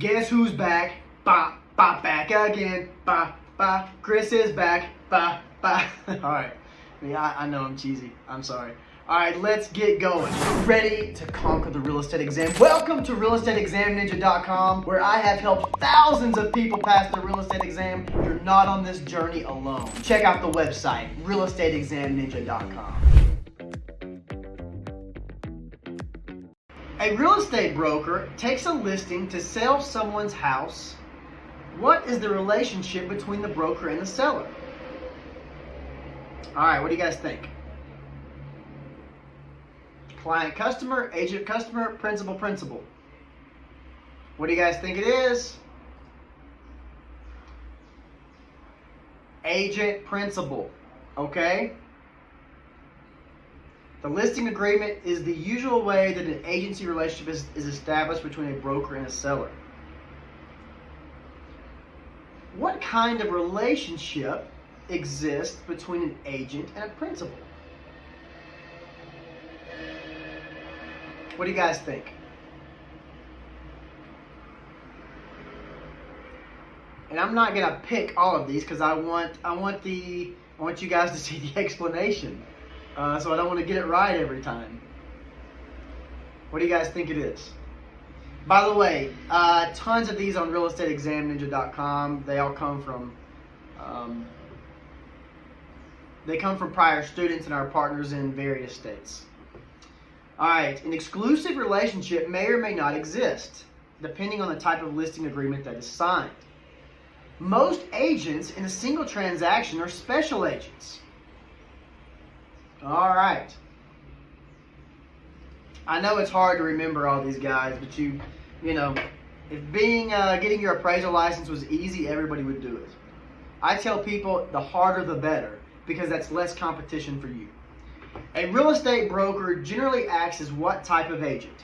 Guess who's back? Ba, ba, back again. Ba, ba. Chris is back. Ba, ba. Alright. I know I'm cheesy. I'm sorry. Alright, let's get going. Ready to conquer the real estate exam? Welcome to realestateexamninja.com, where I have helped thousands of people pass the real estate exam. You're not on this journey alone. Check out the website, realestateexamninja.com. A real estate broker takes a listing to sell someone's house. What is the relationship between the broker and the seller? All right, what do you guys think? Client customer, agent customer, principal principal. What do you guys think it is? Agent principal, okay? The listing agreement is the usual way that an agency relationship is established between a broker and a seller. What kind of relationship exists between an agent and a principal? What do you guys think? And I'm not gonna pick all of these because I want you guys to see the explanation. So I don't want to get it right every time. What do you guys think it is? By the way, tons of these on realestateexamninja.com. They all come from prior students and our partners in various states. All right, an exclusive relationship may or may not exist, depending on the type of listing agreement that is signed. Most agents in a single transaction are special agents. All right. I know it's hard to remember all these guys, but you know, if getting your appraisal license was easy, everybody would do it. I tell people the harder the better, because that's less competition for you. A real estate broker generally acts as what type of agent?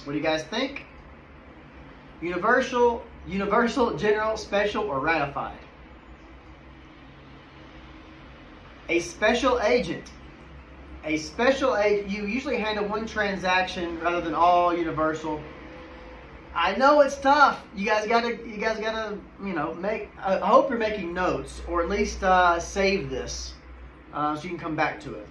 What do you guys think? Universal, general, special, or ratified? A special agent. A special agent, you usually handle one transaction rather than all universal. I know it's tough. You guys gotta, make. I hope you're making notes, or at least save this, so you can come back to it.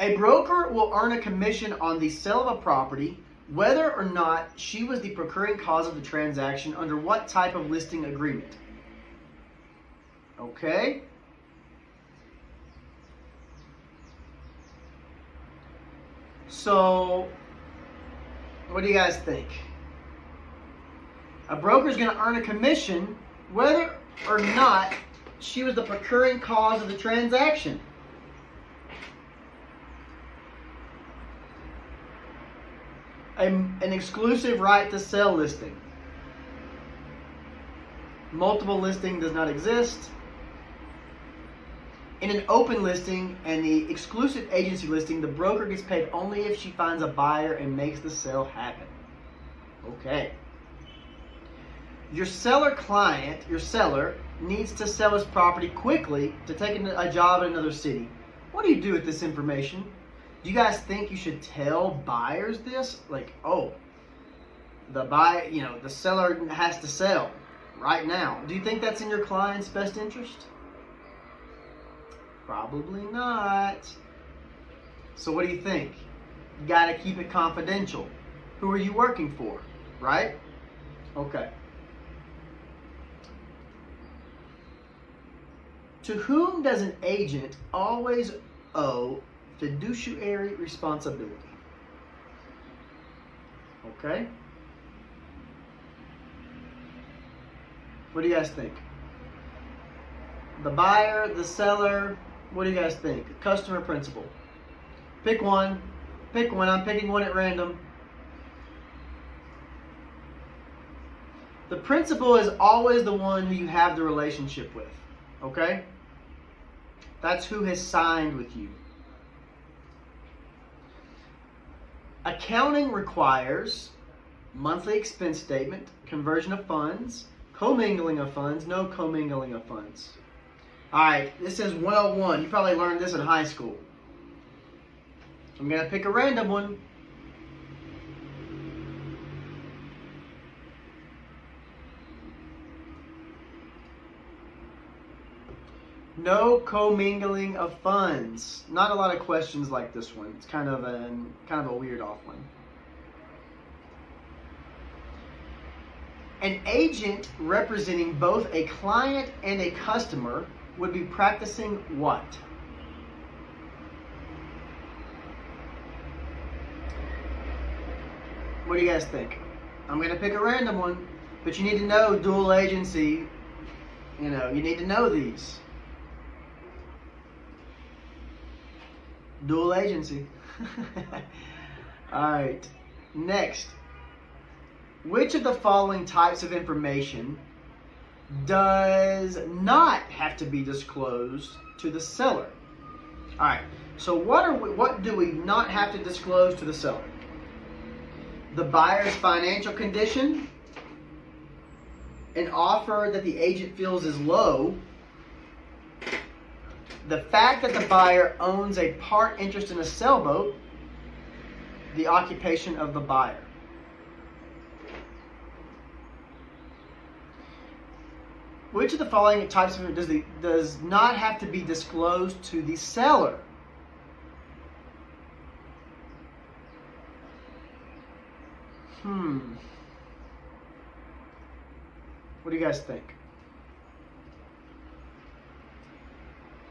A broker will earn a commission on the sale of a property, whether or not she was the procuring cause of the transaction under what type of listing agreement. Okay. So, what do you guys think? A broker is going to earn a commission whether or not she was the procuring cause of the transaction. An exclusive right to sell listing. Multiple listing does not exist. In an open listing and the exclusive agency listing, the broker gets paid only if she finds a buyer and makes the sale happen. Okay. Your seller needs to sell his property quickly to take a job in another city. What do you do with this information? Do you guys think you should tell buyers this? Like, oh, the seller has to sell right now. Do you think that's in your client's best interest? Probably not. So what do you think? You got to keep it confidential. Who are you working for, right? Okay. To whom does an agent always owe fiduciary responsibility? Okay. What do you guys think? The buyer, the seller, what do you guys think? Customer, principal. Pick one. Pick one. I'm picking one at random. The principal is always the one who you have the relationship with. Okay? That's who has signed with you. Accounting requires monthly expense statement, conversion of funds, commingling of funds, no commingling of funds. Alright, this is 101. You probably learned this in high school. I'm going to pick a random one. No commingling of funds. Not a lot of questions like this one. It's kind of a weird off one. An agent representing both a client and a customer would be practicing what? What do you guys think? I'm going to pick a random one, but you need to know dual agency. You need to know these. Dual agency. All right. Next. Which of the following types of information does not have to be disclosed to the seller? All right. So what do we not have to disclose to the seller? The buyer's financial condition, an offer that the agent feels is low, the fact that the buyer owns a part interest in a sailboat, the occupation of the buyer. Which of the following types of does not have to be disclosed to the seller? What do you guys think?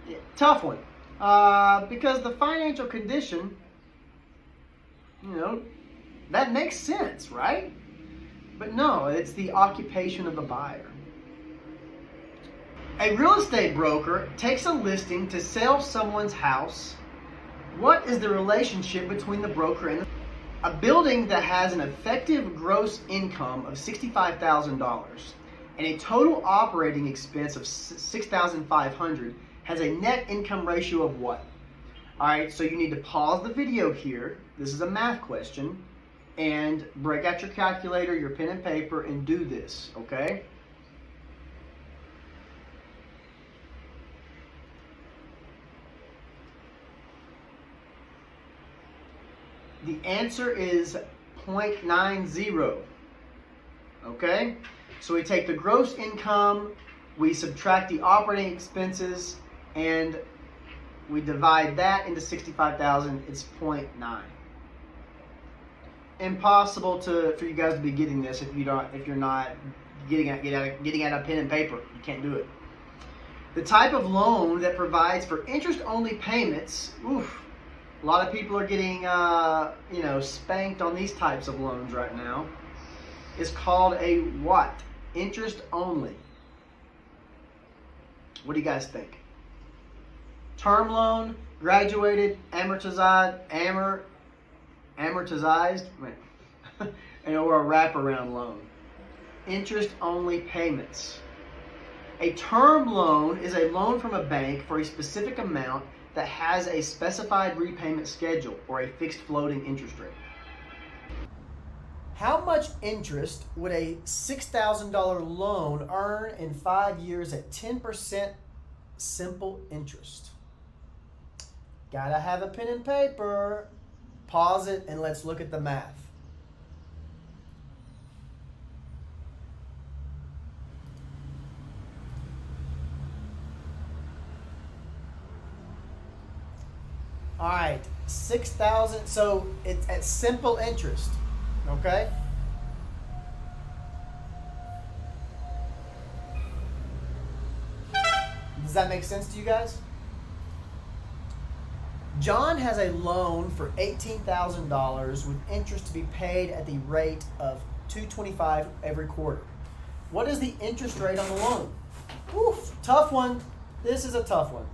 Yeah, tough one. Because the financial condition, that makes sense, right? But no, it's the occupation of the buyer. A real estate broker takes a listing to sell someone's house. What is the relationship between the broker and a building that has an effective gross income of $65,000 and a total operating expense of $6,500 has a net income ratio of what? All right, so you need to pause the video here. This is a math question, and break out your calculator, your pen and paper, and do this, okay? The answer is 0.90. Okay? So we take the gross income, we subtract the operating expenses, and we divide that into 65,000. It's 0.9. Impossible for you guys to be getting this if you're not getting out a pen and paper. You can't do it. The type of loan that provides for interest-only payments. Oof. A lot of people are getting, spanked on these types of loans right now. It's called a what? Interest only. What do you guys think? Term loan, graduated, amortized, or a wraparound loan. Interest only payments. A term loan is a loan from a bank for a specific amount that has a specified repayment schedule or a fixed floating interest rate. How much interest would a $6,000 loan earn in 5 years at 10% simple interest? Gotta have a pen and paper. Pause it and let's look at the math. All right, 6,000. So it's at simple interest, okay? Does that make sense to you guys? John has a loan for $18,000 with interest to be paid at the rate of $225 every quarter. What is the interest rate on the loan? Oof, tough one. This is a tough one.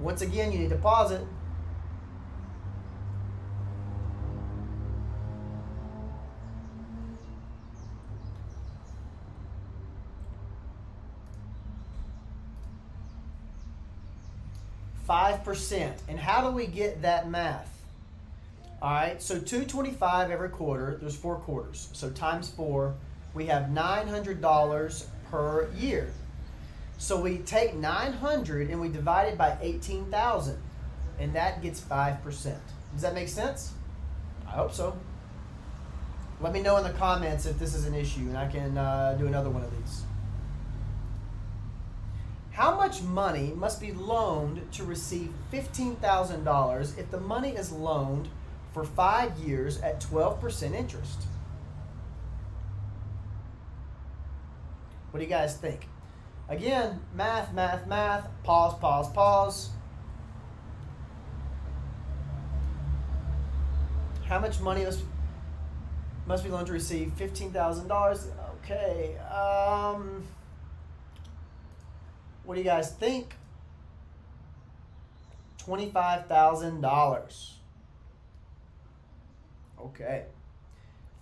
Once again, you need to pause it. %. And how do we get that math? All right, so $225 every quarter, there's 4 quarters. So times 4, we have $900 per year. So we take 900 and we divide it by 18,000, and that gets 5%. Does that make sense? I hope so. Let me know in the comments if this is an issue, and I can do another one of these. How much money must be loaned to receive $15,000 if the money is loaned for 5 years at 12% interest? What do you guys think? Again, math, math, math. Pause, pause, pause. How much money must be loaned to receive $15,000? Okay. What do you guys think? $25,000. Okay.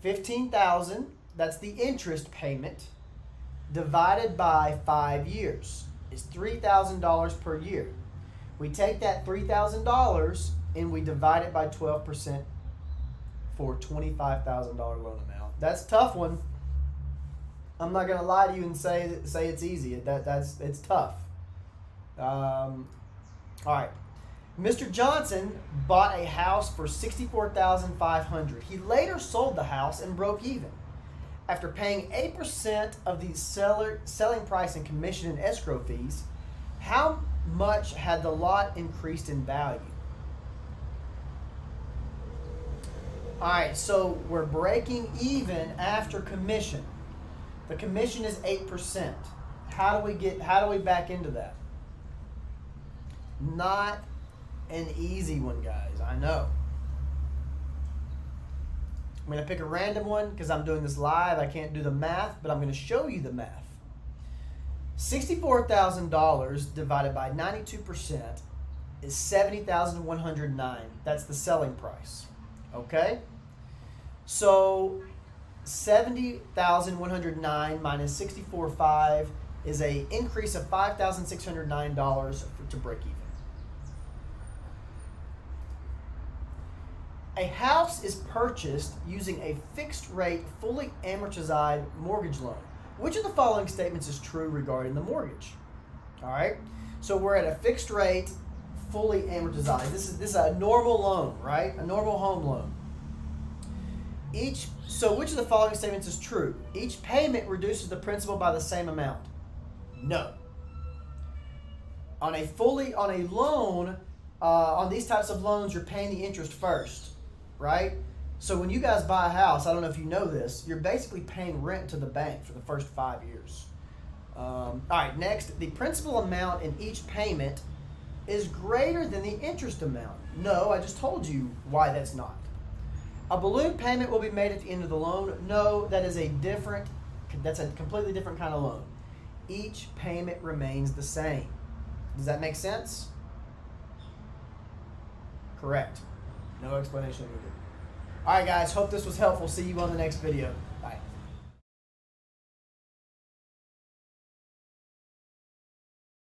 $15,000, that's the interest payment, divided by 5 years is $3,000 per year. We take that $3,000 and we divide it by 12% for $25,000 loan amount. That's a tough one. I'm not gonna lie to you and say it's easy. It's tough. All right. Mr. Johnson bought a house for $64,500. He later sold the house and broke even. After paying 8% of the selling price and commission and escrow fees, how much had the lot increased in value? All right, so we're breaking even after commission. The commission is 8%. How do we back into that? Not an easy one, guys. I know. I'm going to pick a random one because I'm doing this live. I can't do the math, but I'm going to show you the math. $64,000 divided by 92% is $70,109. That's the selling price. Okay? So $70,109 minus $64,500 is an increase of $5,609 to break even. A house is purchased using a fixed rate, fully amortized mortgage loan. Which of the following statements is true regarding the mortgage? All right. So we're at a fixed rate, fully amortized. This is a normal loan, right? A normal home loan. So which of the following statements is true? Each payment reduces the principal by the same amount. No. On a loan, on these types of loans, you're paying the interest first, right? So when you guys buy a house, I don't know if you know this, you're basically paying rent to the bank for the first 5 years. All right, next, the principal amount in each payment is greater than the interest amount. No, I just told you why that's not. A balloon payment will be made at the end of the loan. No, that's a completely different kind of loan. Each payment remains the same. Does that make sense? Correct. No explanation needed. All right, guys. Hope this was helpful. See you on the next video.